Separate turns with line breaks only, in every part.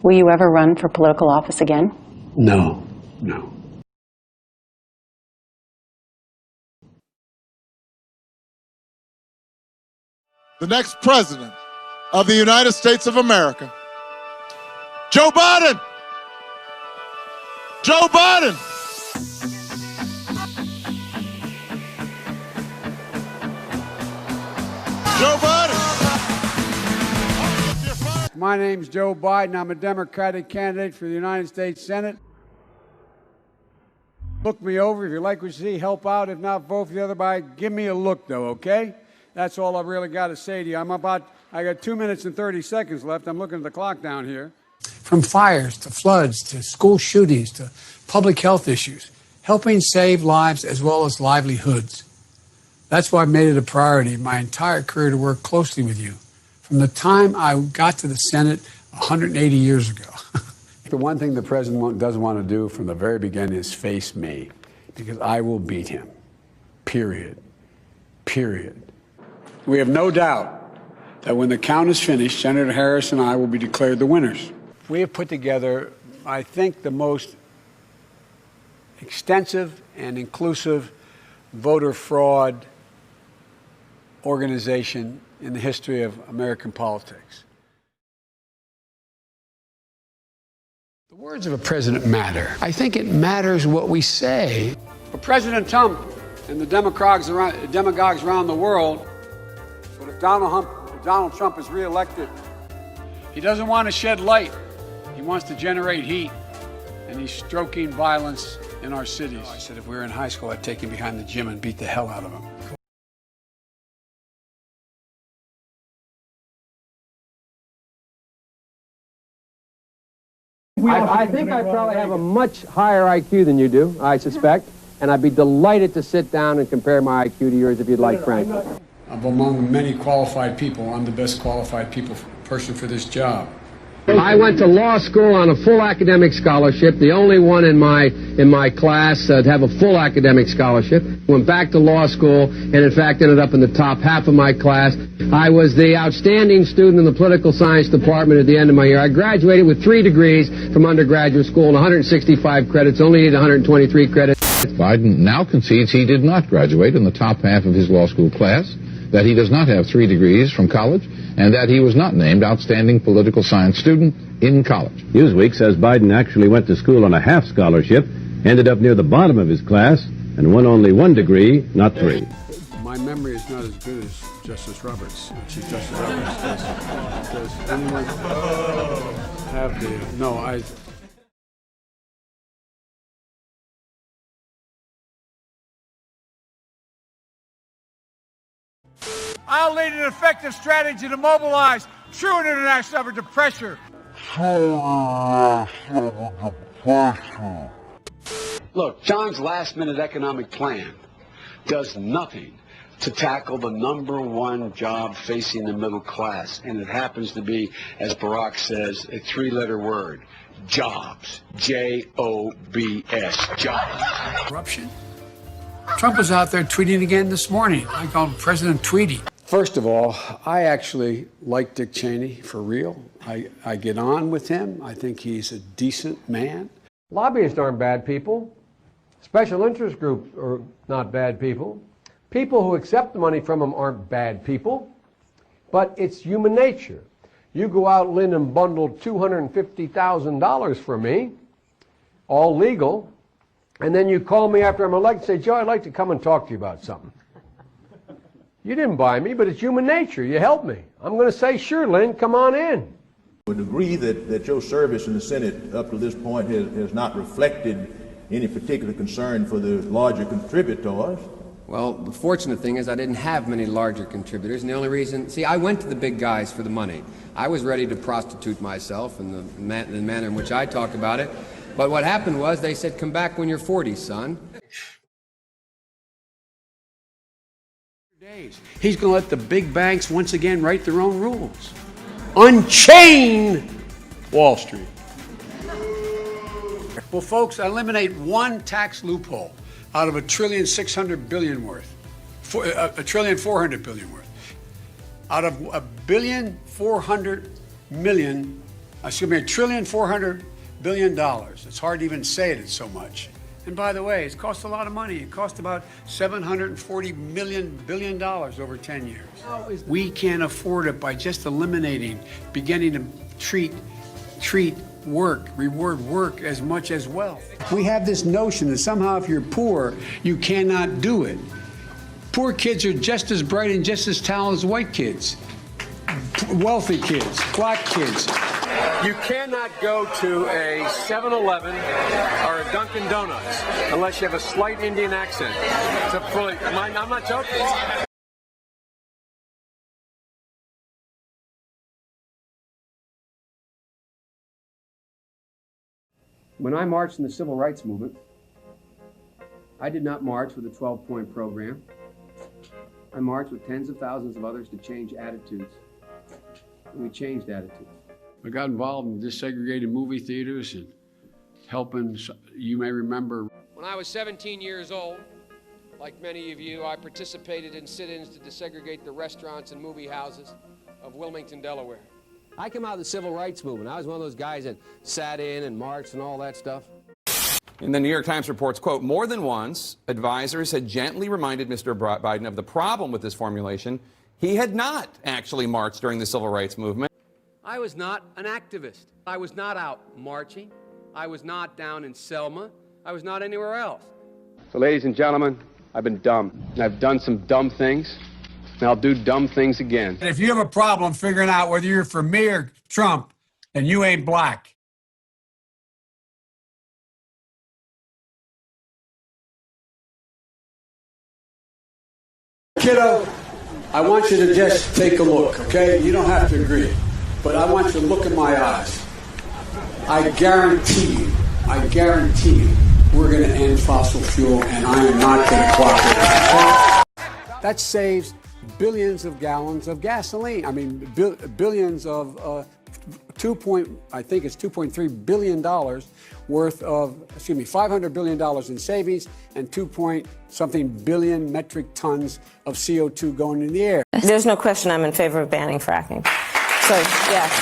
Will you ever run for political office again?
No, no.
The next president of the United States of America, Joe Biden. Joe Biden. Joe Biden.
My name's Joe Biden. I'm a Democratic candidate for the United States Senate. Look me over. If you like what you see, help out. If not, vote for the other guy. Give me a look, though, okay? That's all I've really got to say to you. I got 2 minutes and 30 seconds left. I'm looking at the clock down here. From fires to floods to school shootings to public health issues, helping save lives as well as livelihoods. That's why I've made it a priority my entire career to work closely with you. From the time I got to the Senate 180 years ago. The one thing the president doesn't want to do from the very beginning is face me, because I will beat him. Period. Period. We have no doubt that when the count is finished, Senator Harris and I will be declared the winners. We have put together, I think, the most extensive and inclusive voter fraud organization in the history of American politics. The words of a president matter. I think it matters what we say. For President Trump and the demagogues around the world, but if Donald Trump is reelected, he doesn't want to shed light. He wants to generate heat, and he's stoking violence in our cities. I said if we were in high school, I'd take him behind the gym and beat the hell out of him.
I think I probably have a much higher IQ than you do, I suspect, and I'd be delighted to sit down and compare my IQ to yours if you'd like, Frank.
Among many qualified people, I'm the best qualified person for this job.
I went to law school on a full academic scholarship, the only one in my class to have a full academic scholarship. Went back to law school and, in fact, ended up in the top half of my class. I was the outstanding student in the political science department at the end of my year. I graduated with 3 degrees from undergraduate school and 165 credits, only needed 123 credits.
Biden now concedes he did not graduate in the top half of his law school class, that he does not have 3 degrees from college, and that he was not named outstanding political science student in college.
Newsweek says Biden actually went to school on a half scholarship, ended up near the bottom of his class, and won only 1 degree, not 3.
My memory is not as good as Justice Roberts. Chief Justice Roberts. Does anyone have the... No, I'll lead an effective strategy to mobilize true international effort to pressure. Look, John's last-minute economic plan does nothing to tackle the #1 job facing the middle class, and it happens to be, as Barack says, a 3-letter word: jobs. J-O-B-S. Jobs. Corruption. Trump was out there tweeting again this morning. I called President Tweety. First of all, I actually like Dick Cheney for real. I get on with him. I think he's a decent man.
Lobbyists aren't bad people. Special interest groups are not bad people. People who accept the money from them aren't bad people. But it's human nature. You go out, Lynn, and bundle $250,000 for me, all legal, and then you call me after I'm elected and say, Joe, I'd like to come and talk to you about something. You didn't buy me, but it's human nature. You helped me. I'm going to say, sure, Lynn, come on in.
I would agree that your service in the Senate up to this point has not reflected any particular concern for the larger contributors.
Well, the fortunate thing is I didn't have many larger contributors, and the only reason, see, I went to the big guys for the money. I was ready to prostitute myself in the manner in which I talked about it, but what happened was they said, come back when you're 40, son.
He's going to let the big banks once again write their own rules. Unchain Wall Street. Well, folks, eliminate one tax loophole out of $1.6 trillion worth, $1.4 trillion worth. Out of $1.4 billion $1.4 trillion. It's hard to even say it, it's so much. And by the way, it's cost a lot of money. It cost about $740 billion over 10 years. We can't afford it by just eliminating, beginning to treat reward work as much as wealth. We have this notion that somehow if you're poor, you cannot do it. Poor kids are just as bright and just as talented as white kids. Wealthy kids, black kids.
You cannot go to a 7-Eleven or a Dunkin' Donuts unless you have a slight Indian accent. I'm not joking. When I marched in the civil rights movement, I did not march with a 12-point program. I marched with tens of thousands of others to change attitudes. And we changed attitudes.
I got involved in desegregated movie theaters and helping, you may remember.
When I was 17 years old, like many of you, I participated in sit-ins to desegregate the restaurants and movie houses of Wilmington, Delaware. I came out of the civil rights movement. I was one of those guys that sat in and marched and all that stuff.
And the New York Times reports, quote, more than once, advisors had gently reminded Mr. Biden of the problem with this formulation. He had not actually marched during the civil rights movement.
I was not an activist. I was not out marching. I was not down in Selma. I was not anywhere else.
So, ladies and gentlemen, I've been dumb. I've done some dumb things, and I'll do dumb things again.
If you have a problem figuring out whether you're for me or Trump, then you ain't black. Kiddo, I want you to just take a look, okay? You don't have to agree, but I want you to look in my eyes. I guarantee you, we're going to end fossil fuel, and I am not going to cooperate. That saves billions of gallons of gasoline. I mean, billions of I think it's $2.3 billion worth of, $500 billion in savings and 2-point-something billion metric tons of CO2 going in the air.
There's no question I'm in favor of banning fracking. So, yes,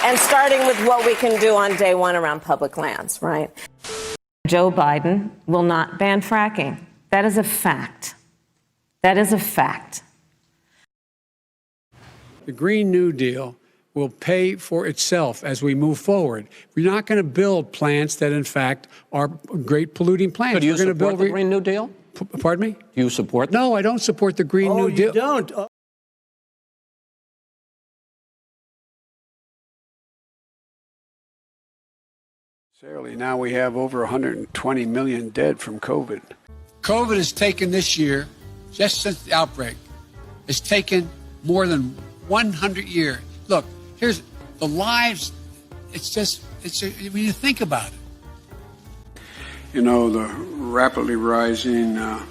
and starting with what we can do on day one around public lands, right? Joe Biden will not ban fracking. That is a fact. That is a fact.
The Green New Deal will pay for itself as we move forward. We're not going to build plants that, in fact, are great polluting plants.
So do you
We're
support the Green New Deal?
Pardon me?
Do you support that?
No, I don't support the Green New Deal.
You don't?
Now we have over 120 million dead from COVID. COVID has taken this year, just since the outbreak, has taken more than 100 years. Look, here's the lives. When you think about it. You know, the rapidly rising I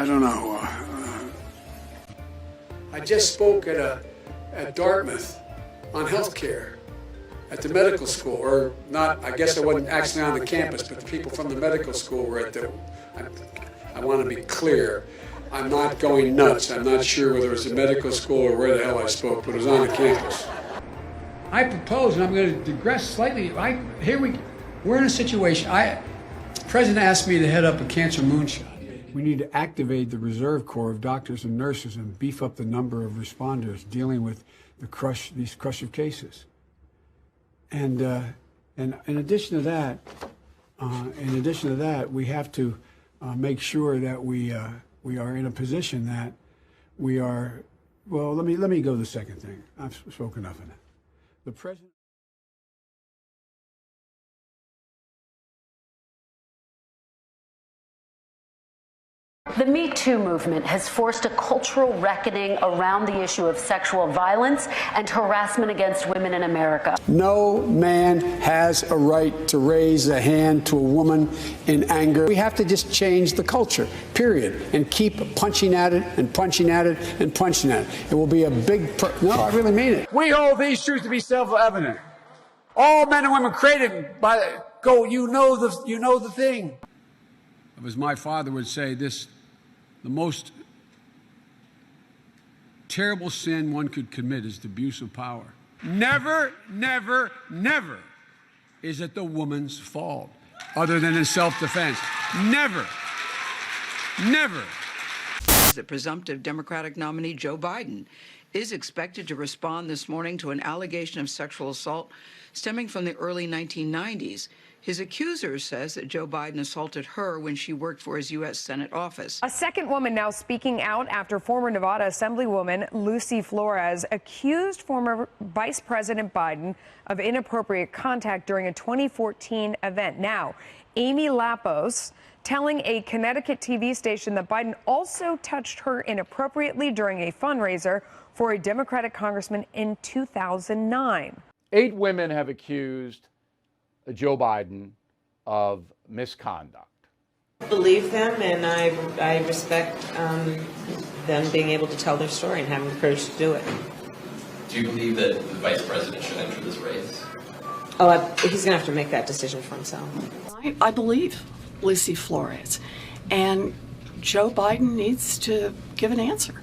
don't know. I just spoke at Dartmouth on healthcare at the medical school, or not, I guess I wasn't actually on the campus, but the people from the medical school were at the, I want to be clear, I'm not going nuts. I'm not sure whether it was a medical school or where the hell I spoke, but it was on the campus. I propose, and I'm going to digress slightly, we're in a situation, the president asked me to head up a cancer moonshot. We need to activate the reserve corps of doctors and nurses and beef up the number of responders dealing with these crush of cases. And in addition to that, we have to make sure that we are in a position that we are. Well, let me go to the second thing. I've spoken enough of that. The president.
The Me Too movement has forced a cultural reckoning around the issue of sexual violence and harassment against women in America.
No man has a right to raise a hand to a woman in anger. We have to just change the culture, period, and keep punching at it and punching at it and punching at it. It will be a big, no, I really mean it. We hold these truths to be self-evident. All men and women created by, you know the thing. As my father would say, the most terrible sin one could commit is the abuse of power. Never, never, never is it the woman's fault, other than in self-defense. Never. Never.
The presumptive Democratic nominee, Joe Biden, is expected to respond this morning to an allegation of sexual assault stemming from the early 1990s. His accuser says that Joe Biden assaulted her when she worked for his U.S. Senate office.
A second woman now speaking out after former Nevada Assemblywoman Lucy Flores accused former Vice President Biden of inappropriate contact during a 2014 event. Now, Amy Lapos telling a Connecticut TV station that Biden also touched her inappropriately during a fundraiser for a Democratic congressman in 2009.
8 women have accused Joe Biden of misconduct.
I believe them, and I respect them being able to tell their story and having the courage to do it.
Do you believe that the vice president should enter this race?
Oh, he's going to have to make that decision for himself.
I believe Lucy Flores, and Joe Biden needs to give an answer.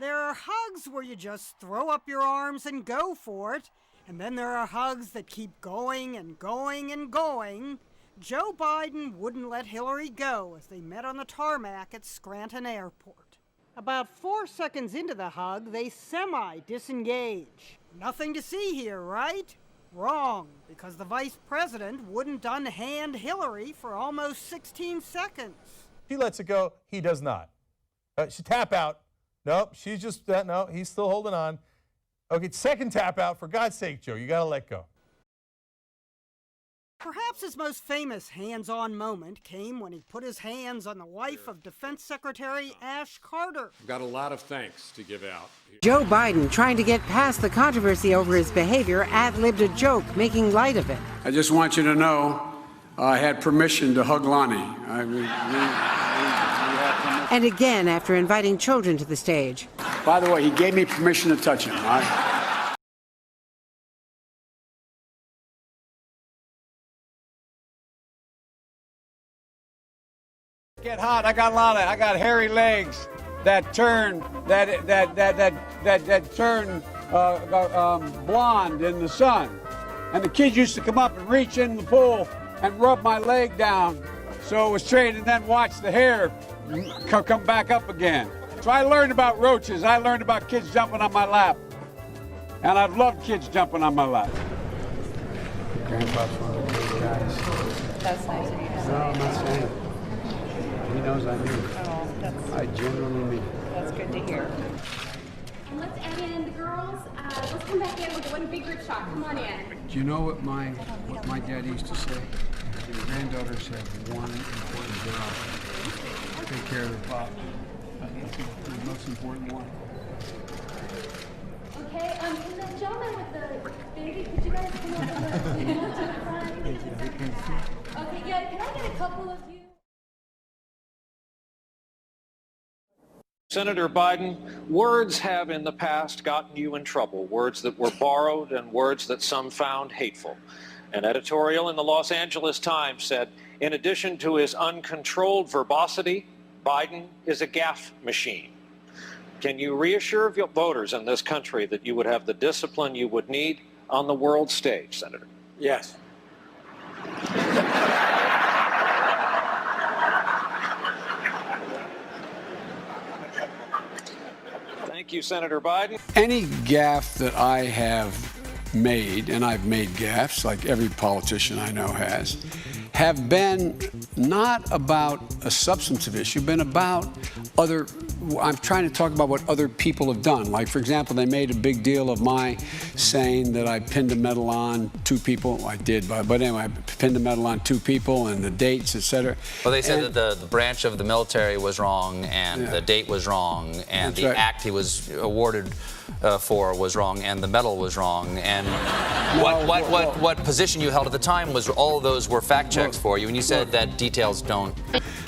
There are hugs where you just throw up your arms and go for it, and then there are hugs that keep going and going and going. Joe Biden wouldn't let Hillary go as they met on the tarmac at Scranton Airport. About 4 seconds into the hug, they semi-disengage. Nothing to see here, right? Wrong, because the vice president wouldn't unhand Hillary for almost 16 seconds.
He lets it go. He does not. She tap out. Nope, she's just, no, he's still holding on. Okay, second tap out. For God's sake, Joe, you got to let go.
Perhaps his most famous hands-on moment came when he put his hands on the wife of Defense Secretary Ash Carter.
I've got a lot of thanks to give out.
Joe Biden, trying to get past the controversy over his behavior, ad-libbed a joke, making light of it.
I just want you to know I had permission to hug Lonnie.
And again, after inviting children to the stage.
By the way, he gave me permission to touch him. Get hot. I got hairy legs that turn blonde in the sun. And the kids used to come up and reach in the pool and rub my leg down so it was straight, and then watch the hair come back up again. So I learned about roaches. I learned about kids jumping on my lap. And I've loved kids jumping on my lap. Grandpa's one of the good guys.
That's nice of you to say.
No, I'm not saying. He knows I mean.
Oh,
I genuinely mean.
that's good to hear.
And let's add in the girls. Let's come back in with one big group shot. Come on in.
Do you know what my dad used to say? Your granddaughters have one important job. Take care of the pop. The most important one.
Okay, and the gentleman with the baby, could you guys come over to the front? Okay, yeah, can I get a couple of you?
Senator Biden, words have in the past gotten you in trouble, words that were borrowed and words that some found hateful. An editorial in the Los Angeles Times said, in addition to his uncontrolled verbosity, Biden is a gaffe machine. Can you reassure voters in this country that you would have the discipline you would need on the world stage, Senator?
Yes.
Thank you, Senator Biden.
Any gaffe that I have made, and I've made gaffes like every politician I know has, have been not about a substantive issue, been about other, I'm trying to talk about what other people have done. Like, for example, they made a big deal of my saying that I pinned a medal on 2 people. Well, I did, but anyway, I pinned a medal on 2 people and the dates, etc.
Well, they said that the branch of the military was wrong and the date was wrong and the act he was awarded for was wrong and the medal was wrong. And what position you held at the time was all of those were fact checks for you, and you said that details don't.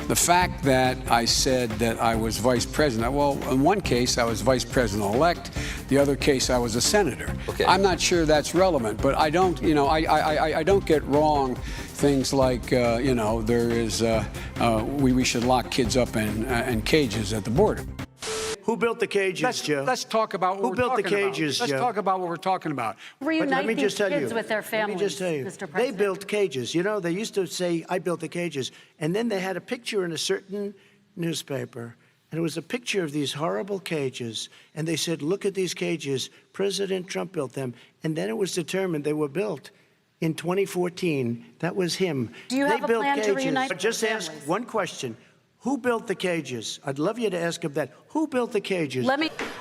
The fact that I said that I was vice president, well, in one case I was vice president-elect, the other case I was a senator.
Okay.
I'm not sure that's relevant, but I don't, I don't get wrong things like, there is, we should lock kids up in cages at the border.
Who built the cages, Joe?
Let's talk about what
Who
we're
built the
talking about.
cages,
Let's
Joe?
talk about what we're talking about.
Let me just tell you.
with their
Let me just tell you.
Mr.
They
President.
built cages. You know, they used to say, I built the cages. And then they had a picture in a certain newspaper. And it was a picture of these horrible cages. And they said, look at these cages. President Trump built them. And then it was determined they were built in 2014. That was him.
Do you
they
have a
built
plan to
cages.
reunite
But just
the
ask
families?
one question. Who built the cages? I'd love you to ask him that. Who built the cages?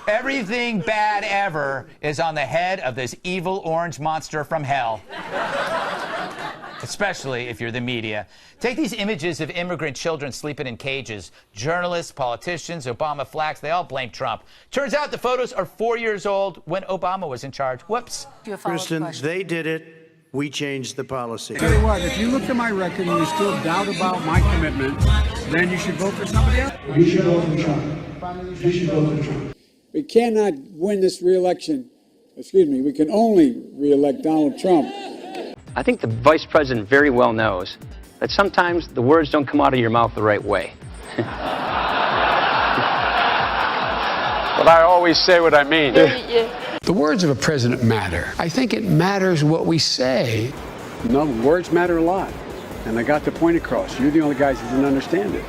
Everything bad ever is on the head of this evil orange monster from hell. Especially if you're the media. Take these images of immigrant children sleeping in cages. Journalists, politicians, Obama flacks, they all blame Trump. Turns out the photos are 4 years old when Obama was in charge. Whoops.
Kristen, they did it. We changed the policy.
Tell you what, if you look at my record and you still doubt about my commitment, then you should vote for somebody else.
You should vote for Trump. You should vote for Trump.
We cannot win this re-election. We can only re-elect Donald Trump.
I think the vice president very well knows that sometimes the words don't come out of your mouth the right way. But I always say what I mean.
The words of a president matter. I think it matters what we say. No, words matter a lot. And I got the point across. You're the only guys who didn't understand it.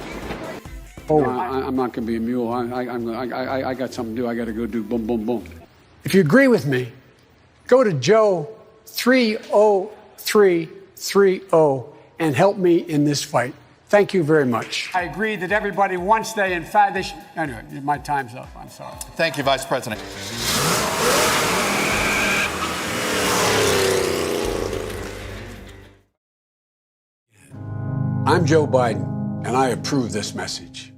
Oh, I'm not going to be a mule. I got something to do. I got to go do boom, boom, boom. If you agree with me, go to Joe 30330 and help me in this fight. Thank you very much. I agree that everybody, once they, in fact, they should. Anyway, my time's up. I'm sorry.
Thank you, Vice President.
I'm Joe Biden, and I approve this message.